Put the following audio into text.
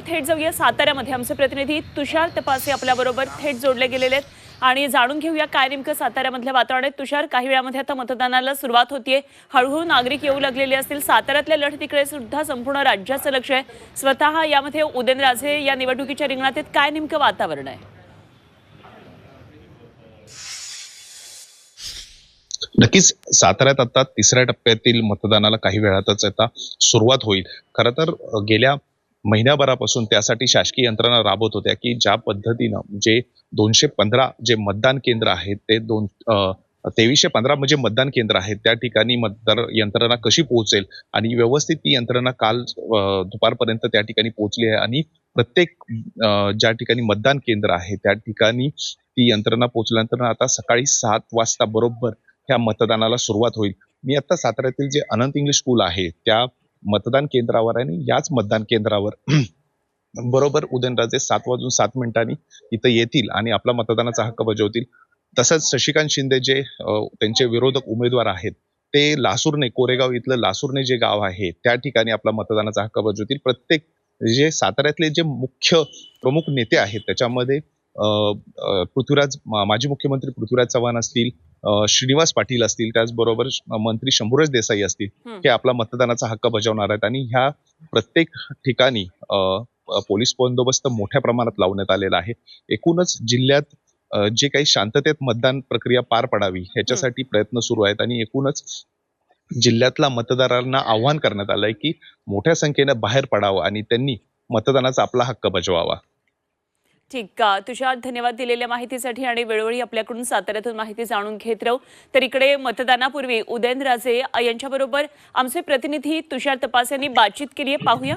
थेट जाऊया साताऱ्यामध्ये. आमचे प्रतिनिधी तुषार तपासे आपल्याबरोबर थेट जोडले गेलेले आहेत आणि जाणून घेऊया काय नेमकं साताऱ्यामधलं वातावरण आहे. तुषार, काही वेळामध्ये आता मतदानाला सुरुवात होतीये, हळूहळू नागरिक येऊ लागलेले असतील. साताऱ्यातल्या लढतीकडे सुद्धा संपूर्ण राज्याचं लक्ष आहे. स्वतः यामध्ये उदयनराजे या निवडणुकीच्या रिंगणात आहेत. काय नेमकं वातावरण आहे? नक्कीच साताऱ्यात आता तिसऱ्या टप्प्यातील मतदानाला काही वेळातच आता सुरुवात होईल. खरं तर गेल्या महिन्याभरापासून त्यासाठी शासकीय यंत्रणा राबवत होत्या की ज्या पद्धतीनं जे 215 जे मतदान केंद्र आहेत ते 2315 म्हणजे मतदान केंद्र आहेत त्या ठिकाणी मतदार यंत्रणा कशी पोहोचेल आणि व्यवस्थित ती यंत्रणा काल दुपारपर्यंत त्या ठिकाणी पोहोचली आहे आणि प्रत्येक ज्या ठिकाणी मतदान केंद्र आहे त्या ठिकाणी ती यंत्रणा पोहोचल्यानंतर आता सकाळी 7 वाजता बरोबर ह्या मतदानाला सुरुवात होईल. मी आता साताऱ्यातील जे अनंत इंग्लिश स्कूल आहे त्या मतदान केंद्रावर आणि याच मतदान केंद्रावर बरोबर उदयनराजे 7:07 इथं येतील आणि आपला मतदानाचा हक्क बजावतील. तसंच शशिकांत शिंदे जे त्यांचे विरोधक उमेदवार आहेत ते लासूरने, कोरेगाव इथलं लासूरने जे गाव आहे त्या ठिकाणी आपला मतदानाचा हक्क बजावतील. प्रत्येक जे साताऱ्यातले जे मुख्य प्रमुख नेते आहेत त्याच्यामध्ये माजी मुख्यमंत्री पृथ्वीराज चव्हाण असतील, श्रीनिवास पाटील असतील, त्याचबरोबर मंत्री शंभूराज देसाई असतील, हे आपला मतदानाचा हक्क बजावणार आहेत आणि ह्या प्रत्येक ठिकाणी पोलीस बंदोबस्त मोठ्या प्रमाणात लावण्यात आलेला आहे. एकूणच जिल्ह्यात जे काही शांततेत मतदान प्रक्रिया पार पडावी ह्याच्यासाठी प्रयत्न सुरू आहेत आणि एकूणच जिल्ह्यातल्या मतदारांना आवाहन करण्यात आलंय की मोठ्या संख्येनं बाहेर पडावं आणि त्यांनी मतदानाचा आपला हक्क बजावावा. ठीक, तुषार, धन्यवाद दिलेल्या माहितीसाठी आणि वेळोवेळी आपल्याकडून साताऱ्यातून माहिती जाणून घेत राहू. तर इकडे मतदानापूर्वी उदयनराजे यांच्याबरोबर आमचे प्रतिनिधी तुषार तपासे यांनी बातचीत केली आहे, पाहूया.